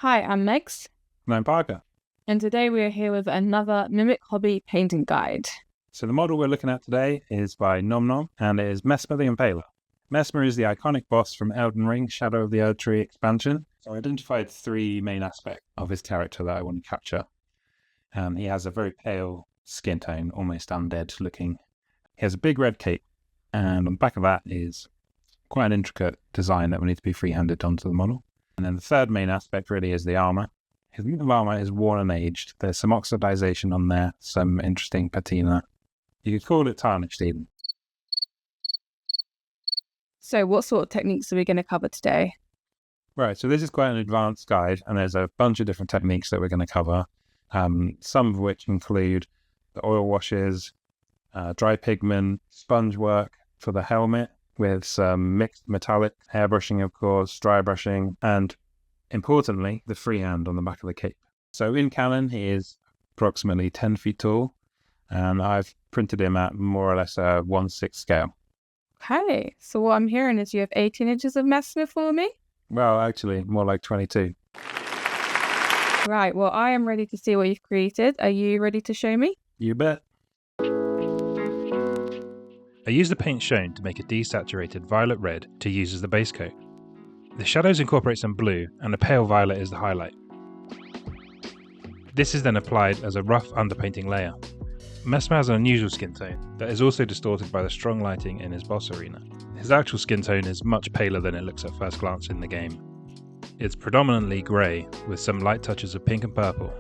Hi, I'm Megs. And I'm Parker. And today we are here with another MimicHobby painting guide. So the model we're looking at today is by Nomnom, and it is Messmer the Impaler. Messmer is the iconic boss from Elden Ring Shadow of the Erdtree expansion. So I identified three main aspects of his character that I want to capture. He has a very pale skin tone, almost undead looking. He has a big red cape, and on the back of that is quite an intricate design that will need to be freehanded onto the model. And then the third main aspect really is the armour. His metal armour is worn and aged. There's some oxidization on there, some interesting patina. You could call it tarnished even. So what sort of techniques are we going to cover today? Right, so this is quite an advanced guide, and there's a bunch of different techniques that we're going to cover, some of which include the oil washes, dry pigment, sponge work for the helmet, with some mixed metallic, airbrushing of course, dry brushing, and importantly, the freehand on the back of the cape. So in canon, he is approximately 10 feet tall, and I've printed him at more or less a 1/6 scale. Okay, so what I'm hearing is you have 18 inches of Messmer for me? Well, actually, more like 22. Right, well, I am ready to see what you've created. Are you ready to show me? You bet. I used the paint shown to make a desaturated violet red to use as the base coat. The shadows incorporate some blue, and a pale violet is the highlight. This is then applied as a rough underpainting layer. Messmer has an unusual skin tone that is also distorted by the strong lighting in his boss arena. His actual skin tone is much paler than it looks at first glance in the game. It's predominantly grey, with some light touches of pink and purple.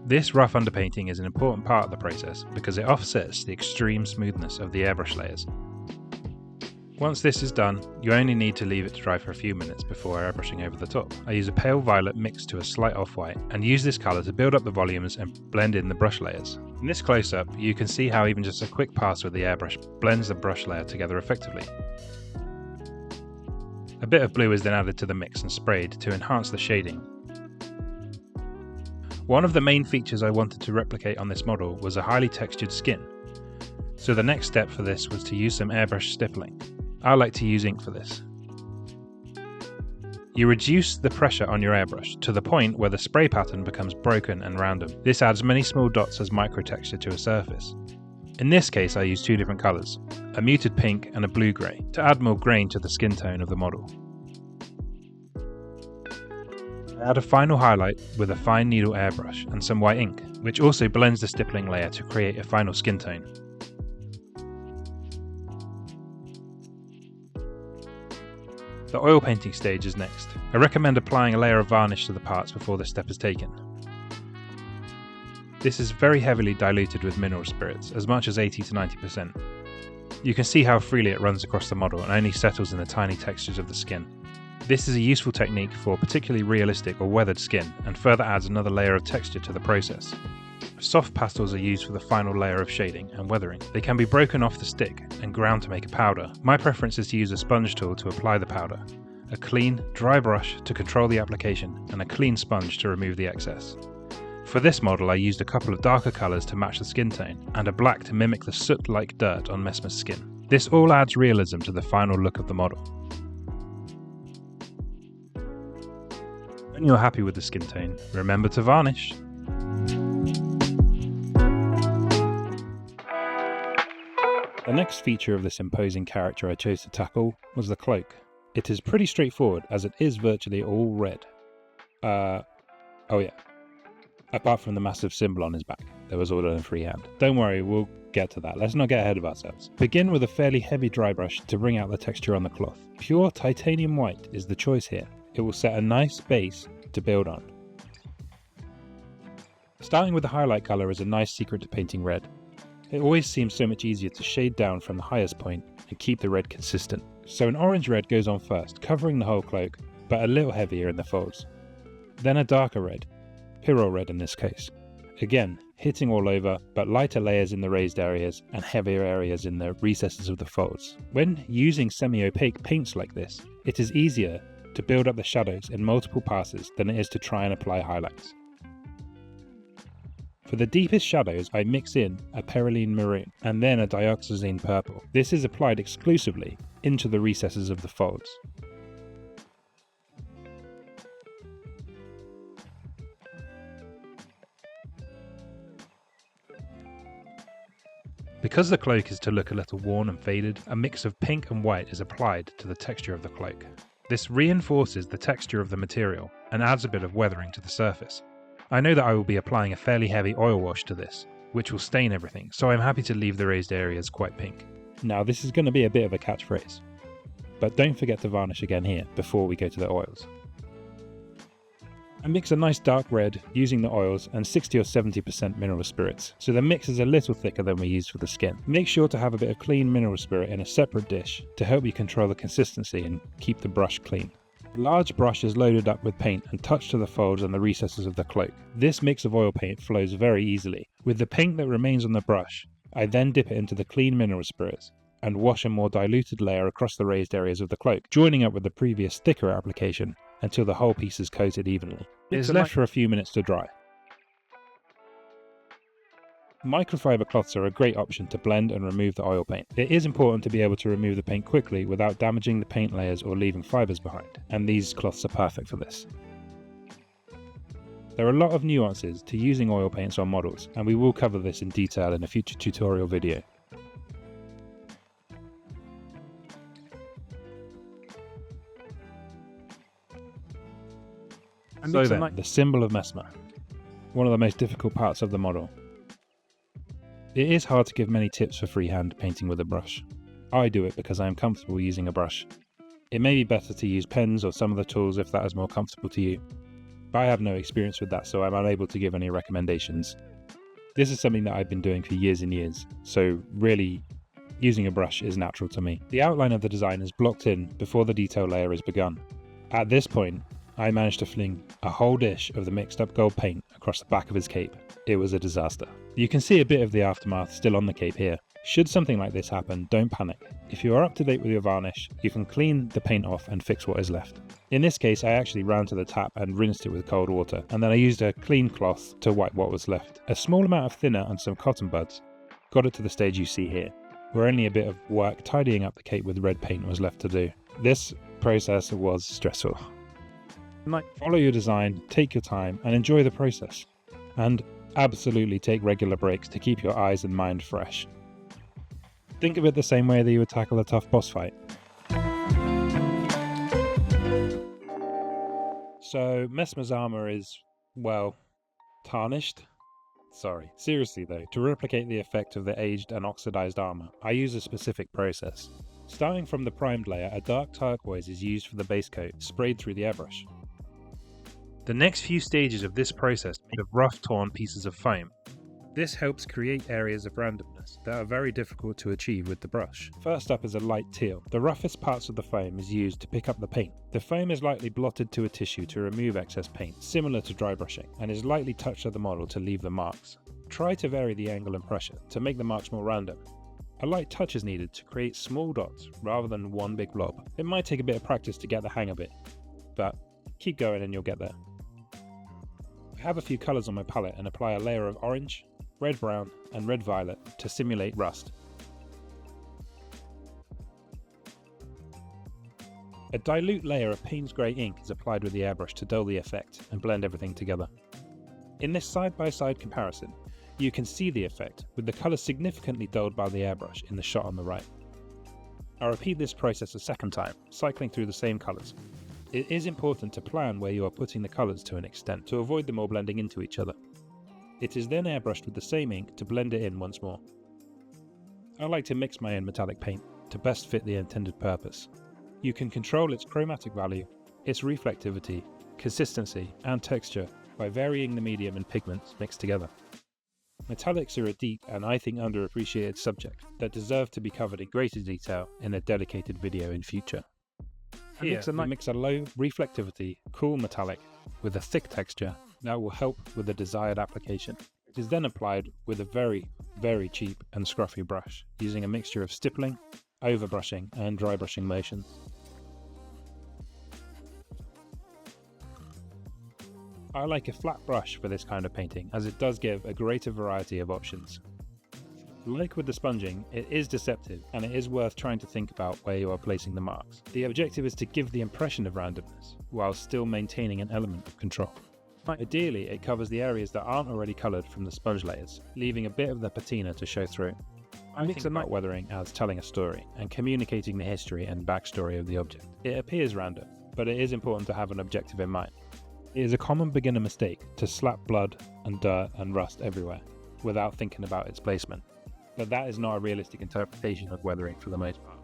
This rough underpainting is an important part of the process because it offsets the extreme smoothness of the airbrush layers. Once this is done, you only need to leave it to dry for a few minutes before airbrushing over the top. I use a pale violet mixed to a slight off-white and use this colour to build up the volumes and blend in the brush layers. In this close-up, you can see how even just a quick pass with the airbrush blends the brush layer together effectively. A bit of blue is then added to the mix and sprayed to enhance the shading. One of the main features I wanted to replicate on this model was a highly textured skin, so the next step for this was to use some airbrush stippling. I like to use ink for this. You reduce the pressure on your airbrush to the point where the spray pattern becomes broken and random. This adds many small dots as microtexture to a surface. In this case I use two different colours, a muted pink and a blue-grey, to add more grain to the skin tone of the model. I add a final highlight with a fine needle airbrush and some white ink, which also blends the stippling layer to create a final skin tone. The oil painting stage is next. I recommend applying a layer of varnish to the parts before this step is taken. This is very heavily diluted with mineral spirits, as much as 80 to 90%. You can see how freely it runs across the model and only settles in the tiny textures of the skin. This is a useful technique for particularly realistic or weathered skin and further adds another layer of texture to the process. Soft pastels are used for the final layer of shading and weathering. They can be broken off the stick and ground to make a powder. My preference is to use a sponge tool to apply the powder, a clean, dry brush to control the application, and a clean sponge to remove the excess. For this model I used a couple of darker colours to match the skin tone, and a black to mimic the soot-like dirt on Messmer's skin. This all adds realism to the final look of the model. When you're happy with the skin tone, remember to varnish. The next feature of this imposing character I chose to tackle was the cloak. It is pretty straightforward as it is virtually all red. Oh yeah, apart from the massive symbol on his back that was all done in freehand. Don't worry, we'll get to that, let's not get ahead of ourselves. Begin with a fairly heavy dry brush to bring out the texture on the cloth. Pure titanium white is the choice here. It will set a nice base to build on. Starting with the highlight colour is a nice secret to painting red. It always seems so much easier to shade down from the highest point and keep the red consistent. So an orange red goes on first, covering the whole cloak, but a little heavier in the folds. Then a darker red, Pyrrole red in this case. Again, hitting all over, but lighter layers in the raised areas and heavier areas in the recesses of the folds. When using semi-opaque paints like this, it is easier to build up the shadows in multiple passes than it is to try and apply highlights. For the deepest shadows I mix in a perylene maroon and then a dioxazine purple. This is applied exclusively into the recesses of the folds. Because the cloak is to look a little worn and faded, a mix of pink and white is applied to the texture of the cloak. This reinforces the texture of the material and adds a bit of weathering to the surface. I know that I will be applying a fairly heavy oil wash to this, which will stain everything, so I'm happy to leave the raised areas quite pink. Now this is going to be a bit of a catchphrase, but don't forget to varnish again here before we go to the oils. I mix a nice dark red using the oils and 60 or 70% mineral spirits, so the mix is a little thicker than we used for the skin. Make sure to have a bit of clean mineral spirit in a separate dish to help you control the consistency and keep the brush clean. A large brush is loaded up with paint and touched to the folds and the recesses of the cloak. This mix of oil paint flows very easily. With the paint that remains on the brush, I then dip it into the clean mineral spirits and wash a more diluted layer across the raised areas of the cloak, joining up with the previous thicker application until the whole piece is coated evenly. It is left for a few minutes to dry. Microfiber cloths are a great option to blend and remove the oil paint. It is important to be able to remove the paint quickly without damaging the paint layers or leaving fibers behind, and these cloths are perfect for this. There are a lot of nuances to using oil paints on models, and we will cover this in detail in a future tutorial video. So then, the symbol of Messmer, one of the most difficult parts of the model. It is hard to give many tips for freehand painting with a brush. I do it because I am comfortable using a brush. It may be better to use pens or some of the tools if that is more comfortable to you, but I have no experience with that, so I'm unable to give any recommendations. This is something that I've been doing for years and years, so really using a brush is natural to me. The outline of the design is blocked in before the detail layer is begun. At this point, I managed to fling a whole dish of the mixed up gold paint across the back of his cape. It was a disaster. You can see a bit of the aftermath still on the cape here. Should something like this happen, don't panic. If you are up to date with your varnish, you can clean the paint off and fix what is left. In this case, I actually ran to the tap and rinsed it with cold water, and then I used a clean cloth to wipe what was left. A small amount of thinner and some cotton buds got it to the stage you see here, where only a bit of work tidying up the cape with red paint was left to do. This process was stressful. Follow your design, take your time, and enjoy the process. And absolutely take regular breaks to keep your eyes and mind fresh. Think of it the same way that you would tackle a tough boss fight. So, Messmer's armour is, well, tarnished. Sorry. Seriously though, to replicate the effect of the aged and oxidized armour, I use a specific process. Starting from the primed layer, a dark turquoise is used for the base coat, sprayed through the airbrush. The next few stages of this process are made of rough torn pieces of foam. This helps create areas of randomness that are very difficult to achieve with the brush. First up is a light teal. The roughest parts of the foam is used to pick up the paint. The foam is lightly blotted to a tissue to remove excess paint, similar to dry brushing, and is lightly touched at the model to leave the marks. Try to vary the angle and pressure to make the marks more random. A light touch is needed to create small dots rather than one big blob. It might take a bit of practice to get the hang of it, but keep going and you'll get there. I have a few colours on my palette and apply a layer of orange, red-brown and red-violet to simulate rust. A dilute layer of Payne's Grey ink is applied with the airbrush to dull the effect and blend everything together. In this side-by-side comparison, you can see the effect with the colour significantly dulled by the airbrush in the shot on the right. I repeat this process a second time, cycling through the same colours. It is important to plan where you are putting the colours to an extent to avoid them all blending into each other. It is then airbrushed with the same ink to blend it in once more. I like to mix my own metallic paint to best fit the intended purpose. You can control its chromatic value, its reflectivity, consistency and texture by varying the medium and pigments mixed together. Metallics are a deep and I think underappreciated subject that deserve to be covered in greater detail in a dedicated video in future. Here, we mix a low reflectivity, cool metallic with a thick texture that will help with the desired application. It is then applied with a very, very cheap and scruffy brush, using a mixture of stippling, overbrushing and dry brushing motions. I like a flat brush for this kind of painting as it does give a greater variety of options. Like with the sponging, it is deceptive and it is worth trying to think about where you are placing the marks. The objective is to give the impression of randomness, while still maintaining an element of control. Ideally, it covers the areas that aren't already coloured from the sponge layers, leaving a bit of the patina to show through. I think about weathering as telling a story and communicating the history and backstory of the object. It appears random, but it is important to have an objective in mind. It is a common beginner mistake to slap blood and dirt and rust everywhere without thinking about its placement, but that is not a realistic interpretation of weathering for the most part.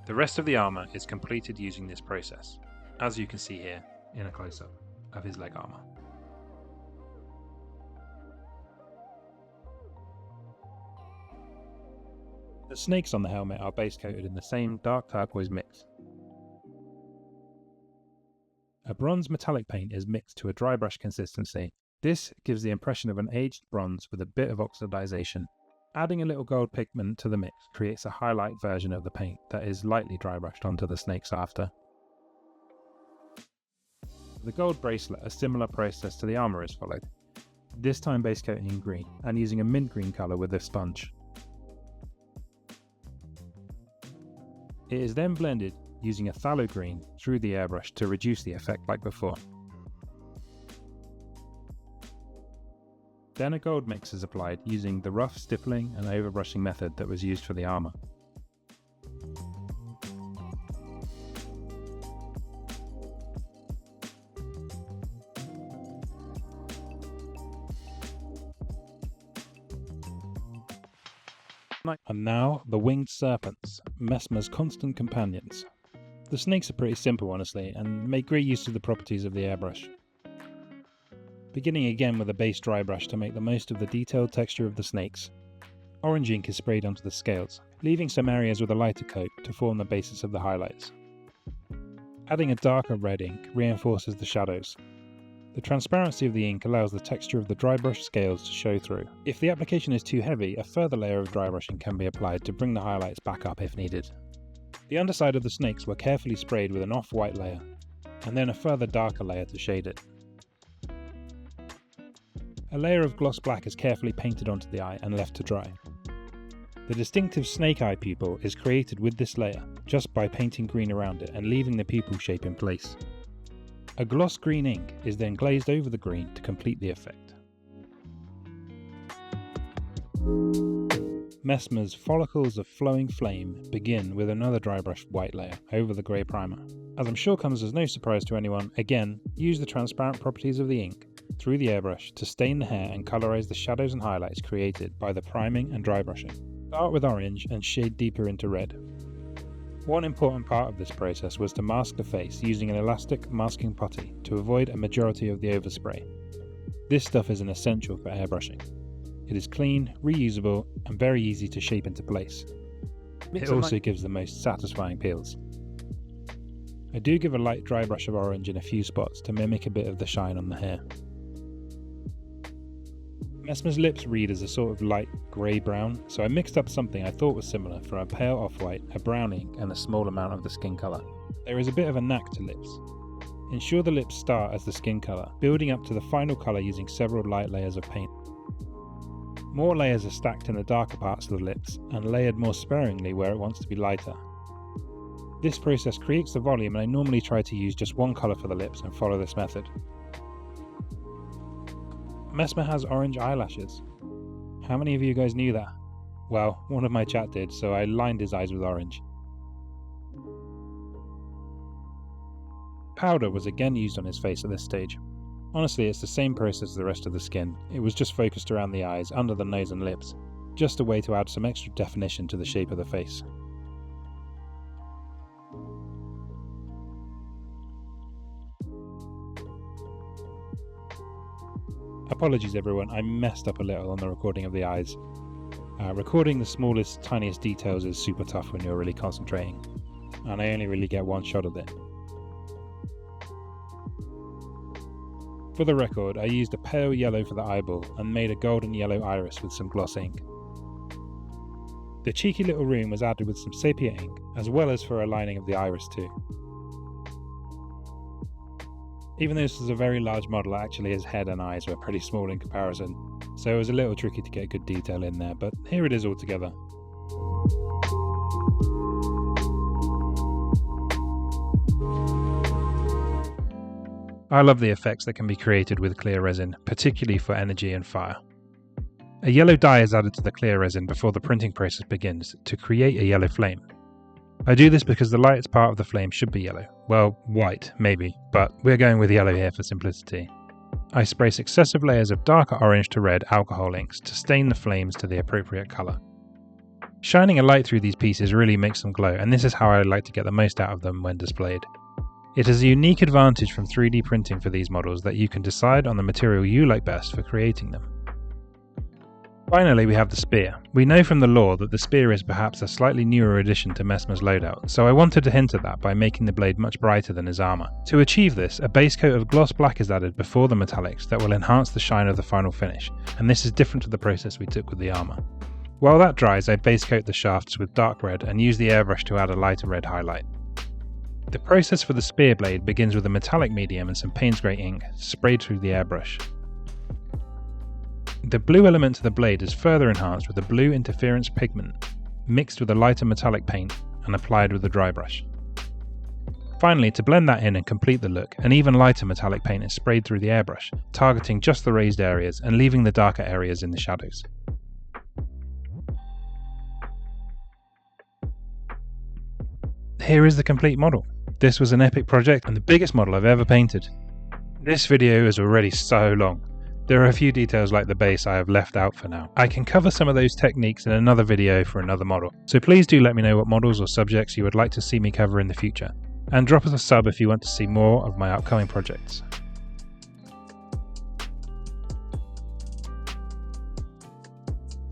The rest of the armour is completed using this process, as you can see here in a close-up of his leg armour. The snakes on the helmet are base coated in the same dark turquoise mix. A bronze metallic paint is mixed to a dry brush consistency. This gives the impression of an aged bronze with a bit of oxidization. Adding a little gold pigment to the mix creates a highlight version of the paint that is lightly dry brushed onto the snakes after. For the gold bracelet, a similar process to the armour is followed, this time base coating in green and using a mint green colour with a sponge. It is then blended using a phthalo green through the airbrush to reduce the effect like before. Then a gold mix is applied using the rough stippling and overbrushing method that was used for the armour. And now, the winged serpents, Messmer's constant companions. The snakes are pretty simple honestly, and make great use of the properties of the airbrush. Beginning again with a base dry brush to make the most of the detailed texture of the snakes. Orange ink is sprayed onto the scales, leaving some areas with a lighter coat to form the basis of the highlights. Adding a darker red ink reinforces the shadows. The transparency of the ink allows the texture of the dry brush scales to show through. If the application is too heavy, a further layer of dry brushing can be applied to bring the highlights back up if needed. The underside of the snakes were carefully sprayed with an off-white layer, and then a further darker layer to shade it. A layer of gloss black is carefully painted onto the eye and left to dry. The distinctive snake eye pupil is created with this layer, just by painting green around it and leaving the pupil shape in place. A gloss green ink is then glazed over the green to complete the effect. Messmer's follicles of flowing flame begin with another dry brush white layer over the grey primer. As I'm sure comes as no surprise to anyone, again, use the transparent properties of the ink through the airbrush to stain the hair and colorise the shadows and highlights created by the priming and dry brushing. Start with orange and shade deeper into red. One important part of this process was to mask the face using an elastic masking putty to avoid a majority of the overspray. This stuff is an essential for airbrushing. It is clean, reusable, and very easy to shape into place. It also gives the most satisfying peels. I do give a light dry brush of orange in a few spots to mimic a bit of the shine on the hair. Messmer's lips read as a sort of light grey-brown, so I mixed up something I thought was similar from a pale off-white, a brown ink, and a small amount of the skin colour. There is a bit of a knack to lips. Ensure the lips start as the skin colour, building up to the final colour using several light layers of paint. More layers are stacked in the darker parts of the lips, and layered more sparingly where it wants to be lighter. This process creates the volume, and I normally try to use just one colour for the lips and follow this method. Messmer has orange eyelashes. How many of you guys knew that? Well, one of my chat did, so I lined his eyes with orange. Powder was again used on his face at this stage. Honestly, it's the same process as the rest of the skin. It was just focused around the eyes, under the nose and lips. Just a way to add some extra definition to the shape of the face. Apologies everyone, I messed up a little on the recording of the eyes. Recording the smallest, tiniest details is super tough when you're really concentrating, and I only really get one shot of it. For the record, I used a pale yellow for the eyeball and made a golden yellow iris with some gloss ink. The cheeky little room was added with some sepia ink, as well as for a lining of the iris too. Even though this is a very large model, actually his head and eyes were pretty small in comparison, so it was a little tricky to get good detail in there, but here it is all together. I love the effects that can be created with clear resin, particularly for energy and fire. A yellow dye is added to the clear resin before the printing process begins to create a yellow flame. I do this because the lightest part of the flame should be yellow. Well, white, maybe, but we're going with yellow here for simplicity. I spray successive layers of darker orange to red alcohol inks to stain the flames to the appropriate colour. Shining a light through these pieces really makes them glow, and this is how I like to get the most out of them when displayed. It is a unique advantage from 3D printing for these models that you can decide on the material you like best for creating them. Finally, we have the spear. We know from the lore that the spear is perhaps a slightly newer addition to Messmer's loadout, so I wanted to hint at that by making the blade much brighter than his armour. To achieve this, a base coat of gloss black is added before the metallics that will enhance the shine of the final finish, and this is different to the process we took with the armour. While that dries, I base coat the shafts with dark red and use the airbrush to add a lighter red highlight. The process for the spear blade begins with a metallic medium and some Payne's Grey ink sprayed through the airbrush. The blue element to the blade is further enhanced with a blue interference pigment, mixed with a lighter metallic paint and applied with a dry brush. Finally, to blend that in and complete the look, an even lighter metallic paint is sprayed through the airbrush, targeting just the raised areas and leaving the darker areas in the shadows. Here is the complete model. This was an epic project and the biggest model I've ever painted. This video is already so long. There are a few details like the base I have left out for now. I can cover some of those techniques in another video for another model, so please do let me know what models or subjects you would like to see me cover in the future, and drop us a sub if you want to see more of my upcoming projects.